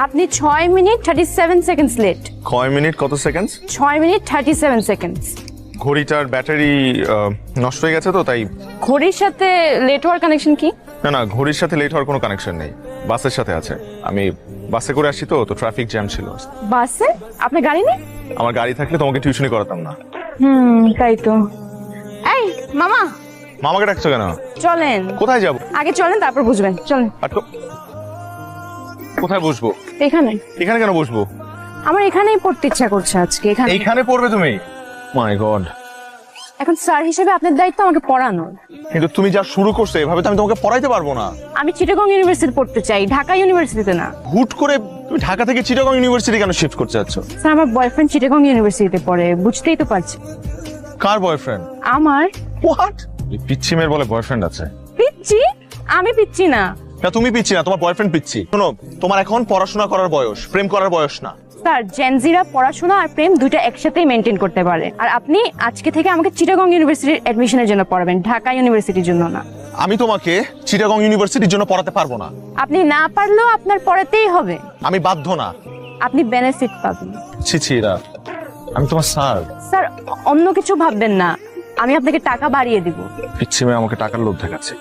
আপনি 6 minute 37 seconds late. 6 minute কত second? 6 minute 37 seconds. ঘড়িটার ব্যাটারি নষ্ট হয়ে গেছে তো তাই। ঘড়ির সাথে লেট হওয়ার কানেকশন কি? না না, ঘড়ির সাথে লেট হওয়ার কোনো কানেকশন নেই, বাসের সাথে আছে। আমি বাসে করে আসছি তো ট্রাফিক জ্যাম ছিল। বাসে? আপনার গাড়ি নেই? আমার গাড়ি থাকলে তোমাকে টিউশনি করাতাম না। তাই তো। এই মামা, মামাকে ডাকছো কেন? চলেন। কোথায় যাব? আগে চলেন তারপর বুঝবেন, চলেন। কোথায় বসবো? এখানে। এখানে কেন বসবো? আমার এখানেই পড়তে ইচ্ছা করছে আজকে। এখানে। এইখানে পড়বে তুমি? মাই গড। এখন স্যার হিসেবে আপনার দায়িত্ব আমাকে পড়ানোর। কিন্তু তুমি যা শুরু করছো এভাবে তো আমি তোমাকে পড়াইতে পারবো না। আমি চিটাগং ইউনিভার্সিটি পড়তে চাই, ঢাকা ইউনিভার্সিটিতে না। হুট করে তুমি ঢাকা থেকে চিটাগং ইউনিভার্সিটি কেন শিফট করতে যাচ্ছ? স্যার আমার বয়ফ্রেন্ড চিটাগং ইউনিভার্সিটিতে পড়ে, বুঝতেই তো পারছি। কার বয়ফ্রেন্ড? আমার। হোয়াট? পিচ্ছি মেয়ের বলে বয়ফ্রেন্ড আছে? পিচ্ছি? আমি পিচ্ছি না। না তুমি পিচ্ছি না, তোমার বয়ফ্রেন্ড পিচ্ছি। শোনো, তোমার এখন পড়াশোনা করার বয়স, প্রেম করার বয়স না। স্যার জেনজিরা পড়াশোনা আর প্রেম দুইটা একসাথেই মেনটেন করতে পারে। আর আপনি আজকে থেকে আমাকে চিটাগং ইউনিভার্সিটির অ্যাডমিশনের জন্য পড়াবেন, ঢাকা ইউনিভার্সিটির জন্য না। আমি তোমাকে চিটাগং ইউনিভার্সিটির জন্য পড়াতে পারবো না। আপনি না পারলেও আপনার পড়াতেই হবে। আমি বাধ্য না। আপনি বেনিফিট পাবেন। ছি রা, আমি তোমার স্যার। স্যার অন্য কিছু ভাববেন না, আমি আপনাকে টাকা বাড়িয়ে দিব। পিচ্ছি মেয়ে আমাকে টাকার লোভ দেখাচ্ছে।